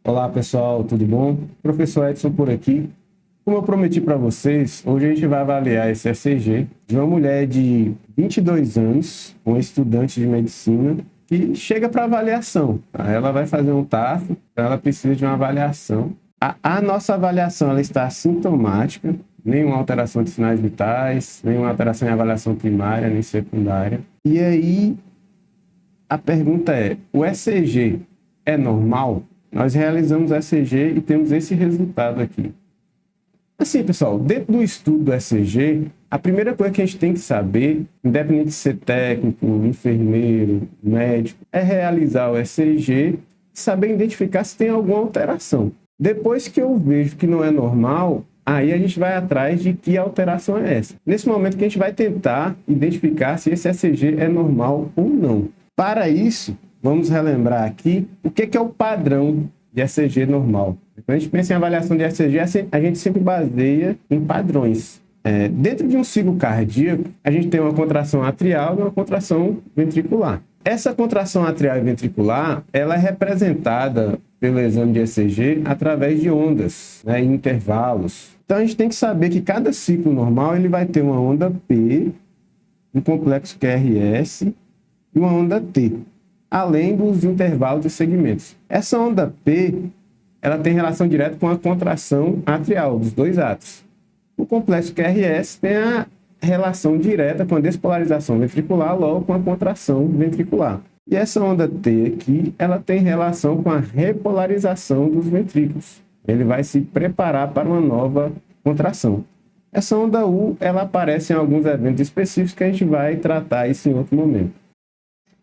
Olá pessoal, tudo bom? Professor Edson por aqui. Como eu prometi para vocês, hoje a gente vai avaliar esse ECG de uma mulher de 22 anos, uma estudante de medicina, que chega para avaliação. Tá? Ela vai fazer um TAF, ela precisa de uma avaliação. A nossa avaliação ela está assintomática, nenhuma alteração de sinais vitais, nenhuma alteração em avaliação primária nem secundária. E aí, a pergunta é, o ECG é normal? Nós realizamos o ECG e temos esse resultado aqui. Assim, pessoal, dentro do estudo do ECG, a primeira coisa que a gente tem que saber, independente de ser técnico, enfermeiro, médico, é realizar o ECG e saber identificar se tem alguma alteração. Depois que eu vejo que não é normal, aí a gente vai atrás de que alteração é essa. Nesse momento que a gente vai tentar identificar se esse ECG é normal ou não. Para isso, vamos relembrar aqui o que é o padrão de ECG normal. Quando a gente pensa em avaliação de ECG, a gente sempre baseia em padrões. Dentro de um ciclo cardíaco, a gente tem uma contração atrial e uma contração ventricular. Essa contração atrial e ventricular, ela é representada pelo exame de ECG através de ondas, em intervalos. Então, a gente tem que saber que cada ciclo normal ele vai ter uma onda P, um complexo QRS e uma onda T, além dos intervalos e segmentos. Essa onda P, ela tem relação direta com a contração atrial dos dois atos. O complexo QRS tem a relação direta com a despolarização ventricular, logo com a contração ventricular. E essa onda T aqui, ela tem relação com a repolarização dos ventrículos. Ele vai se preparar para uma nova contração. Essa onda U, ela aparece em alguns eventos específicos que a gente vai tratar isso em outro momento.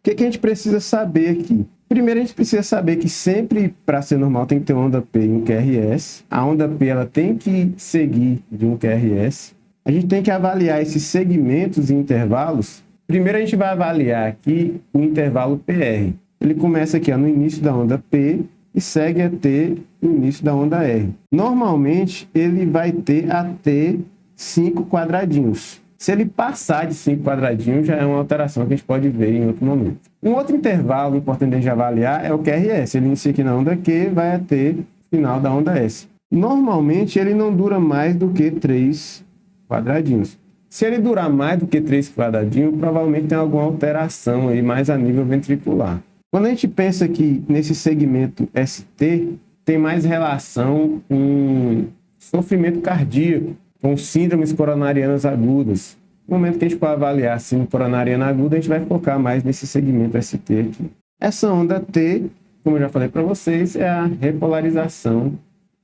O que a gente precisa saber aqui? Primeiro, a gente precisa saber que sempre, para ser normal, tem que ter uma onda P e um QRS. A onda P ela tem que seguir de um QRS. A gente tem que avaliar esses segmentos e intervalos. Primeiro, a gente vai avaliar aqui o intervalo PR. Ele começa aqui no início da onda P e segue até o início da onda R. Normalmente, ele vai ter até 5 quadradinhos. Se ele passar de 5 quadradinhos, já é uma alteração que a gente pode ver em outro momento. Um outro intervalo importante a gente avaliar é o QRS. Ele inicia aqui na onda Q, vai até o final da onda S. Normalmente, ele não dura mais do que 3 quadradinhos. Se ele durar mais do que 3 quadradinhos, provavelmente tem alguma alteração aí mais a nível ventricular. Quando a gente pensa que nesse segmento ST, tem mais relação com sofrimento cardíaco, com síndromes coronarianas agudas. No momento que a gente for avaliar a síndrome coronariana aguda, a gente vai focar mais nesse segmento ST aqui. Essa onda T, como eu já falei para vocês, é a repolarização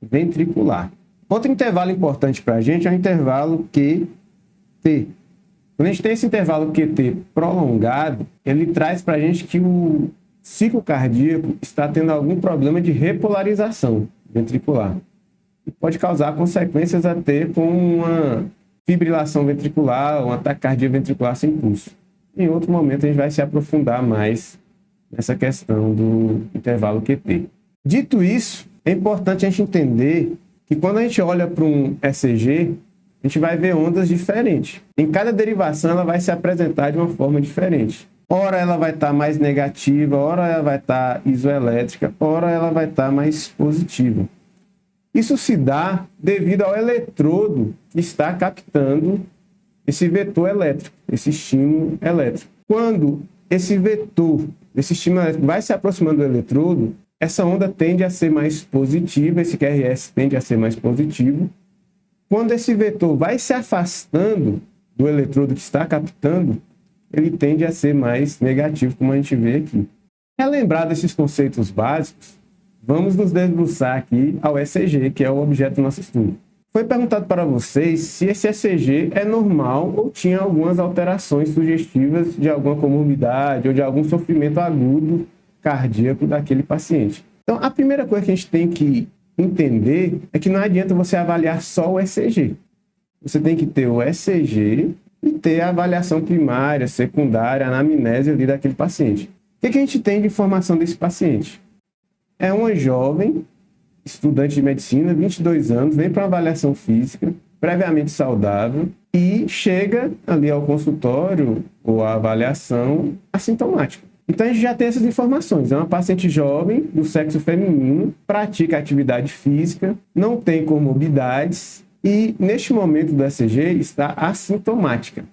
ventricular. Outro intervalo importante para a gente é o intervalo QT. Quando a gente tem esse intervalo QT prolongado, ele traz para a gente que o ciclo cardíaco está tendo algum problema de repolarização ventricular. Pode causar consequências até com uma fibrilação ventricular, um ataque cardíaco ventricular sem pulso. Em outro momento, a gente vai se aprofundar mais nessa questão do intervalo QT. Dito isso, é importante a gente entender que quando a gente olha para um ECG, a gente vai ver ondas diferentes. Em cada derivação, ela vai se apresentar de uma forma diferente. Ora ela vai estar mais negativa, ora ela vai estar isoelétrica, ora ela vai estar mais positiva. Isso se dá devido ao eletrodo que está captando esse vetor elétrico, esse estímulo elétrico. Quando esse vetor, esse estímulo elétrico vai se aproximando do eletrodo, essa onda tende a ser mais positiva, esse QRS tende a ser mais positivo. Quando esse vetor vai se afastando do eletrodo que está captando, ele tende a ser mais negativo, como a gente vê aqui. Relembrado esses conceitos básicos, vamos nos debruçar aqui ao ECG, que é o objeto do nosso estudo. Foi perguntado para vocês se esse ECG é normal ou tinha algumas alterações sugestivas de alguma comorbidade ou de algum sofrimento agudo cardíaco daquele paciente. Então, a primeira coisa que a gente tem que entender é que não adianta você avaliar só o ECG. Você tem que ter o ECG e ter a avaliação primária, secundária, a anamnese ali daquele paciente. O que a gente tem de informação desse paciente? É uma jovem, estudante de medicina, 22 anos, vem para uma avaliação física, previamente saudável, e chega ali ao consultório ou à avaliação assintomática. Então a gente já tem essas informações. É uma paciente jovem, do sexo feminino, pratica atividade física, não tem comorbidades e, neste momento do ECG, está assintomática.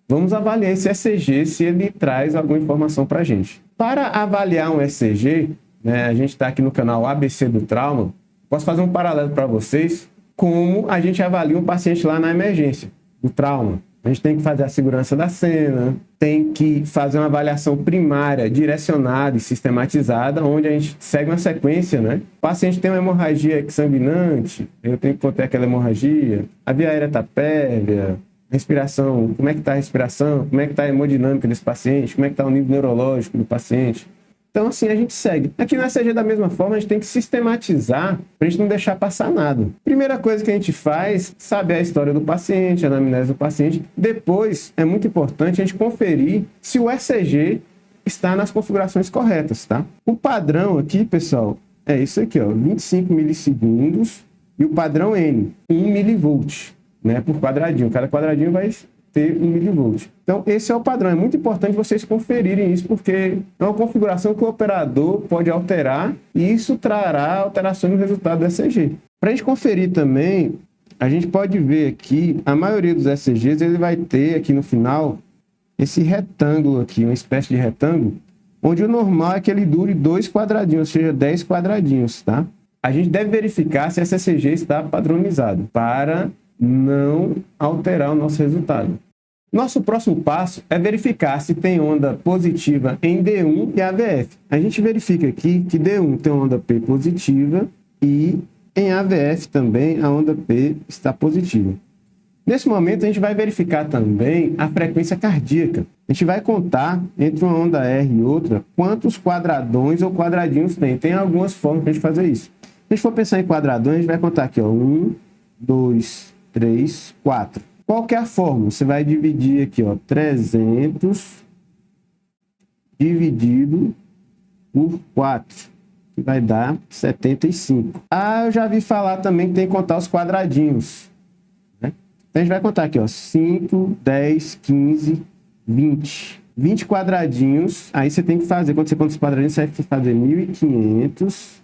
Vamos avaliar esse ECG se ele traz alguma informação para a gente. Para avaliar um ECG, né, a gente está aqui no canal ABC do Trauma, posso fazer um paralelo para vocês como a gente avalia um paciente lá na emergência do trauma. A gente tem que fazer a segurança da cena, tem que fazer uma avaliação primária, direcionada e sistematizada, onde a gente segue uma sequência, né? O paciente tem uma hemorragia sanguinante, eu tenho que conter aquela hemorragia, a via aérea está pérvia, respiração, como é que está a respiração, como é que está a hemodinâmica desse paciente, como é que está o nível neurológico do paciente. Então, assim, a gente segue. Aqui no ECG, da mesma forma, a gente tem que sistematizar para a gente não deixar passar nada. Primeira coisa que a gente faz, saber a história do paciente, a anamnese do paciente. Depois, é muito importante a gente conferir se o ECG está nas configurações corretas, tá? O padrão aqui, pessoal, é isso aqui, ó, 25 milissegundos e o padrão N, 1 milivolt, né, por quadradinho. Cada quadradinho vai ter 1 milivolt. Então, esse é o padrão. É muito importante vocês conferirem isso, porque é uma configuração que o operador pode alterar e isso trará alterações no resultado do ECG. Para a gente conferir também, a gente pode ver aqui, a maioria dos ECGs, ele vai ter aqui no final esse retângulo aqui, uma espécie de retângulo, onde o normal é que ele dure 2 quadradinhos, ou seja, 10 quadradinhos, tá? A gente deve verificar se esse ECG está padronizado, para não alterar o nosso resultado. Nosso próximo passo é verificar se tem onda positiva em D1 e AVF. A gente verifica aqui que D1 tem onda P positiva e em AVF também a onda P está positiva. Nesse momento a gente vai verificar também a frequência cardíaca. A gente vai contar entre uma onda R e outra quantos quadradões ou quadradinhos tem. Tem algumas formas para a gente fazer isso. Se a gente for pensar em quadradões, a gente vai contar aqui, ó, 1, 2, 3, 4. Qual que é a fórmula? Você vai dividir aqui, ó, 300 dividido por 4, que vai dar 75. Ah, eu já vi falar também que tem que contar os quadradinhos, né? Então a gente vai contar aqui, ó, 5, 10, 15, 20. 20 quadradinhos, aí você tem que fazer, quando você conta os quadradinhos, você vai fazer 1.500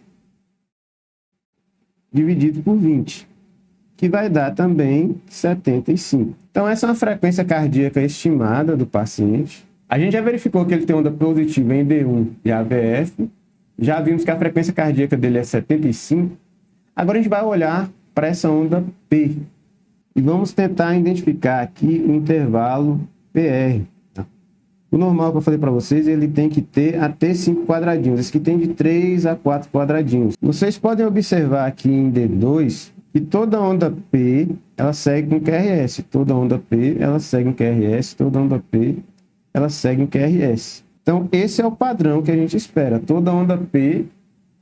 dividido por 20. Que vai dar também 75. Então, essa é uma frequência cardíaca estimada do paciente. A gente já verificou que ele tem onda positiva em D1 e AVF. Já vimos que a frequência cardíaca dele é 75. Agora, a gente vai olhar para essa onda P. E vamos tentar identificar aqui o intervalo PR. Tá? O normal que eu falei para vocês, ele tem que ter até 5 quadradinhos. Esse aqui tem de 3 a 4 quadradinhos. Vocês podem observar aqui em D2... e toda onda P, ela segue um QRS. Toda onda P, ela segue um QRS. Toda onda P, ela segue um QRS. Então, esse é o padrão que a gente espera. Toda onda P,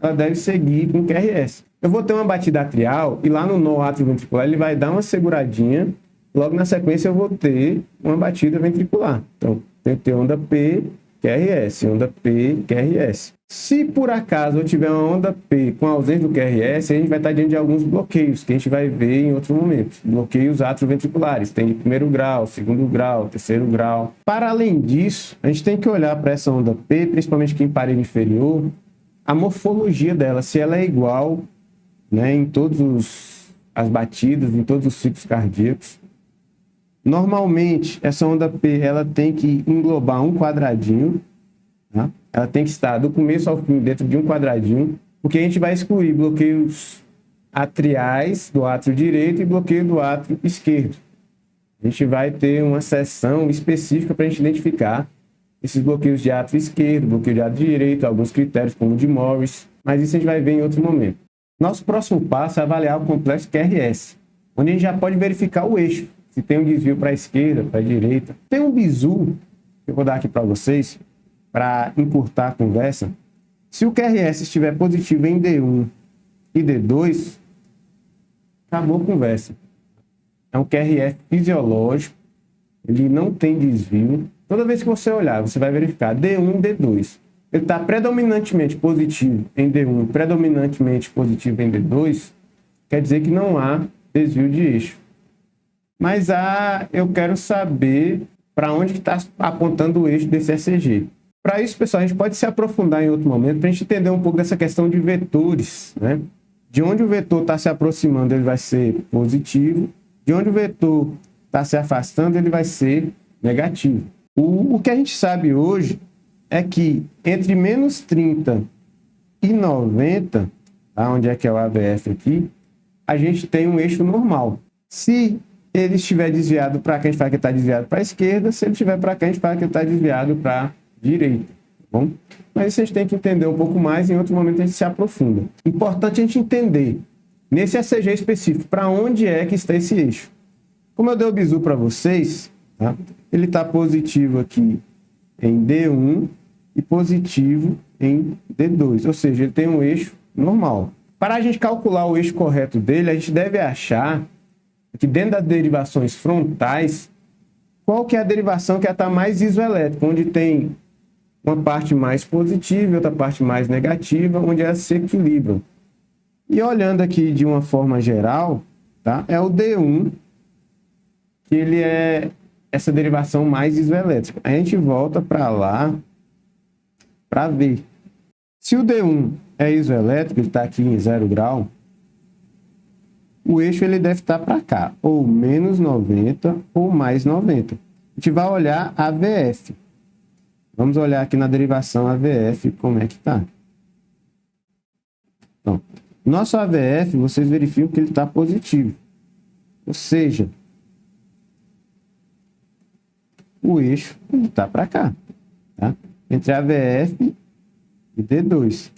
ela deve seguir um QRS. Eu vou ter uma batida atrial e lá no nó atrioventricular ele vai dar uma seguradinha. Logo na sequência eu vou ter uma batida ventricular. Então, tem que ter onda P, QRS. Onda P, QRS. Se por acaso eu tiver uma onda P com ausência do QRS, a gente vai estar diante de alguns bloqueios, que a gente vai ver em outro momento. Bloqueios atrioventriculares, tem de 1º grau, 2º grau, 3º grau. Para além disso, a gente tem que olhar para essa onda P, principalmente aqui em parede inferior, a morfologia dela, se ela é igual, né, em todas as batidas, em todos os ciclos cardíacos. Normalmente, essa onda P ela tem que englobar um quadradinho, tá? Ela tem que estar do começo ao fim dentro de um quadradinho, porque a gente vai excluir bloqueios atriais do átrio direito e bloqueio do átrio esquerdo. A gente vai ter uma seção específica para a gente identificar esses bloqueios de átrio esquerdo, bloqueio de átrio direito, alguns critérios como o de Morris, mas isso a gente vai ver em outro momento. Nosso próximo passo é avaliar o complexo QRS, onde a gente já pode verificar o eixo, se tem um desvio para a esquerda, para a direita. Tem um bizu, que eu vou dar aqui para vocês, para encurtar a conversa. Se o QRS estiver positivo em D1 e D2, acabou a conversa. É um QRS fisiológico, ele não tem desvio. Toda vez que você olhar, você vai verificar D1 e D2. Ele está predominantemente positivo em D1, predominantemente positivo em D2, quer dizer que não há desvio de eixo. Mas eu quero saber para onde está apontando o eixo desse ECG. Para isso, pessoal, a gente pode se aprofundar em outro momento para a gente entender um pouco dessa questão de vetores, né? De onde o vetor está se aproximando, ele vai ser positivo. De onde o vetor está se afastando, ele vai ser negativo. O que a gente sabe hoje é que entre menos 30 e 90, tá? Onde é que é o AVF aqui, a gente tem um eixo normal. Se ele estiver desviado para cá, a gente fala que ele está desviado para a esquerda. Se ele estiver para cá, a gente fala que ele está desviado para a direita. Tá bom? Mas isso a gente tem que entender um pouco mais, em outro momento a gente se aprofunda. Importante a gente entender, nesse ECG específico, para onde é que está esse eixo. Como eu dei o bizu para vocês, tá? Ele está positivo aqui em D1 e positivo em D2, ou seja, ele tem um eixo normal. Para a gente calcular o eixo correto dele, a gente deve achar que dentro das derivações frontais, qual que é a derivação que está mais isoelétrica, onde tem uma parte mais positiva e outra parte mais negativa, onde elas se equilibram. E olhando aqui de uma forma geral, tá? É o D1, que ele é essa derivação mais isoelétrica. A gente volta para lá para ver. Se o D1 é isoelétrico, ele está aqui em 0 grau, o eixo ele deve estar para cá, ou menos 90 ou mais 90. A gente vai olhar a AVF. Vamos olhar aqui na derivação AVF como é que está. Então, nosso AVF, vocês verificam que ele está positivo. Ou seja, o eixo está para cá, tá? Entre AVF e D2.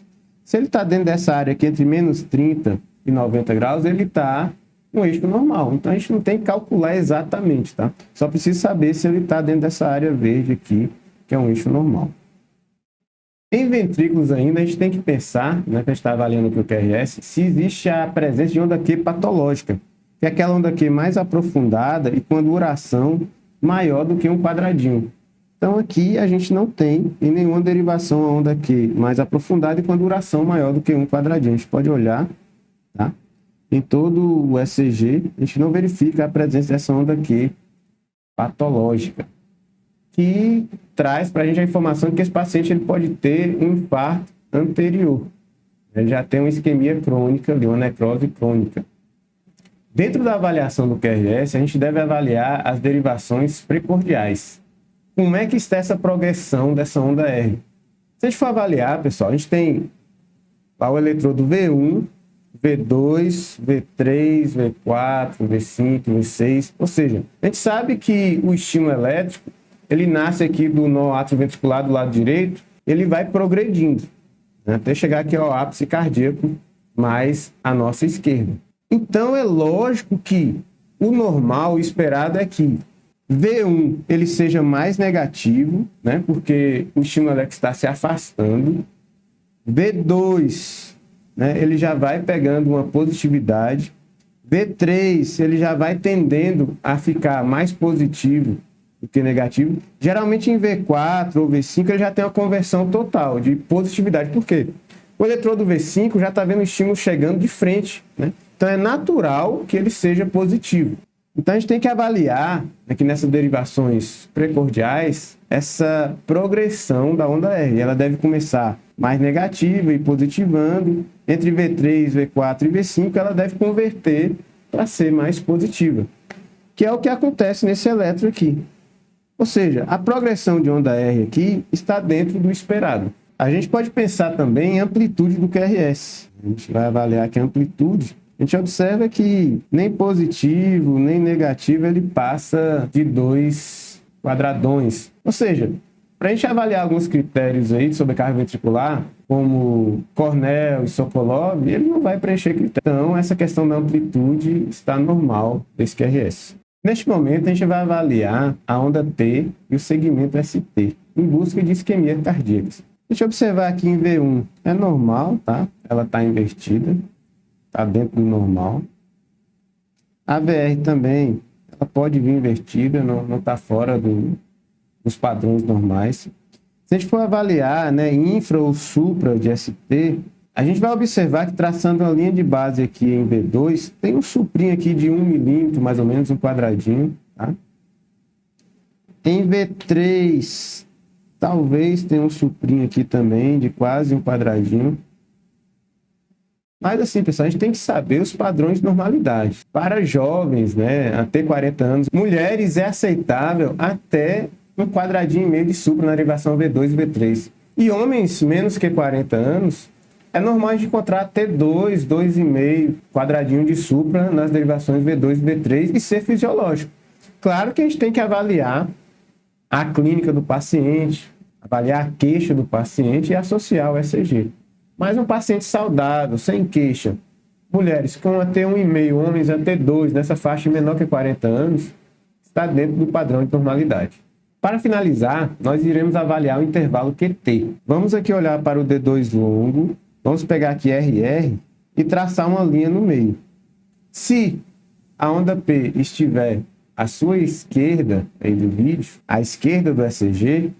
Se ele está dentro dessa área aqui, entre menos 30 e 90 graus, ele está no eixo normal. Então, a gente não tem que calcular exatamente, tá? Só precisa saber se ele está dentro dessa área verde aqui, que é um eixo normal. Em ventrículos ainda, a gente tem que pensar, né, que a gente está avaliando aqui o QRS, se existe a presença de onda Q patológica, que é aquela onda Q mais aprofundada e com a duração maior do que um quadradinho. Então, aqui a gente não tem em nenhuma derivação a onda Q mais aprofundada e com a duração maior do que um quadradinho. A gente pode olhar, tá? Em todo o ECG, a gente não verifica a presença dessa onda Q patológica, que traz para a gente a informação de que esse paciente ele pode ter um infarto anterior. Ele já tem uma isquemia crônica, uma necrose crônica. Dentro da avaliação do QRS, a gente deve avaliar as derivações precordiais. Como é que está essa progressão dessa onda R? Se a gente for avaliar, pessoal, a gente tem lá o eletrodo V1, V2, V3, V4, V5, V6. Ou seja, a gente sabe que o estímulo elétrico, ele nasce aqui do nó atrioventricular do lado direito, ele vai progredindo, né, até chegar aqui ao ápice cardíaco mais à nossa esquerda. Então, é lógico que o normal, o esperado é que V1 ele seja mais negativo, né, porque o estímulo elétrico está se afastando. V2, né, ele já vai pegando uma positividade. V3, ele já vai tendendo a ficar mais positivo do que negativo. Geralmente em V4 ou V5 ele já tem uma conversão total de positividade. Por quê? O eletrodo V5 já está vendo o estímulo chegando de frente, né? Então é natural que ele seja positivo. Então a gente tem que avaliar aqui nessas derivações precordiais essa progressão da onda R. Ela deve começar mais negativa e positivando. Entre V3, V4 e V5 ela deve converter para ser mais positiva, que é o que acontece nesse eletro aqui. Ou seja, a progressão de onda R aqui está dentro do esperado. A gente pode pensar também em amplitude do QRS. A gente vai avaliar aqui a amplitude. A gente observa que nem positivo, nem negativo, ele passa de 2 quadradões. Ou seja, para a gente avaliar alguns critérios aí de sobrecarga ventricular, como Cornell e Sokolov, ele não vai preencher critérios. Então, essa questão da amplitude está normal desse QRS. Neste momento, a gente vai avaliar a onda T e o segmento ST, em busca de isquemia cardíacas. Deixa eu observar aqui em V1, é normal, tá? Ela está invertida, está dentro do normal. A VR também, ela pode vir invertida, não está fora dos padrões normais. Se a gente for avaliar, né, infra ou supra de ST, a gente vai observar que traçando uma linha de base aqui em V2, tem um suprinho aqui de 1 milímetro, mais ou menos, um quadradinho, tá? Em V3, Talvez tenha um suprinho aqui também, de quase um quadradinho. Mas assim, pessoal, a gente tem que saber os padrões de normalidade. Para jovens, né, até 40 anos, mulheres é aceitável até um quadradinho e meio de supra na derivação V2 e V3. E homens menos que 40 anos, é normal de encontrar até 2, 2,5 quadradinho de supra nas derivações V2 e V3 e ser fisiológico. Claro que a gente tem que avaliar a clínica do paciente, avaliar a queixa do paciente e associar o ECG. Mas um paciente saudável, sem queixa, mulheres com até 1,5, homens até 2, nessa faixa menor que 40 anos, está dentro do padrão de normalidade. Para finalizar, nós iremos avaliar o intervalo QT. Vamos aqui olhar para o D2 longo, vamos pegar aqui RR e traçar uma linha no meio. Se a onda P estiver à sua esquerda aí do vídeo, à esquerda do ECG,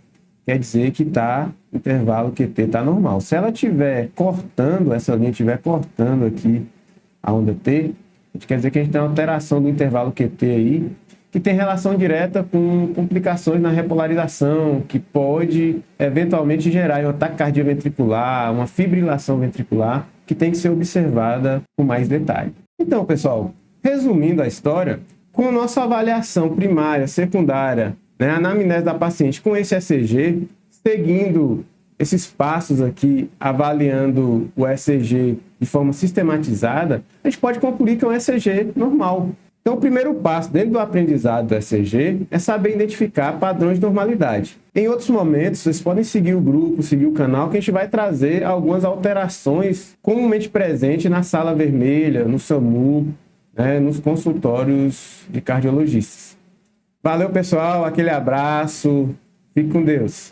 quer dizer que o intervalo QT está normal. Se ela estiver cortando, essa linha estiver cortando aqui a onda T, a gente quer dizer que a gente tem uma alteração do intervalo QT aí, que tem relação direta com complicações na repolarização, que pode eventualmente gerar um ataque cardioventricular, uma fibrilação ventricular, que tem que ser observada com mais detalhe. Então, pessoal, resumindo a história, com nossa avaliação primária, secundária, né, a anamnese da paciente com esse ECG, seguindo esses passos aqui, avaliando o ECG de forma sistematizada, a gente pode concluir que é um ECG normal. Então, o primeiro passo dentro do aprendizado do ECG é saber identificar padrões de normalidade. Em outros momentos, vocês podem seguir o grupo, seguir o canal, que a gente vai trazer algumas alterações comumente presentes na sala vermelha, no SAMU, né, nos consultórios de cardiologistas. Valeu, pessoal. Aquele abraço. Fique com Deus.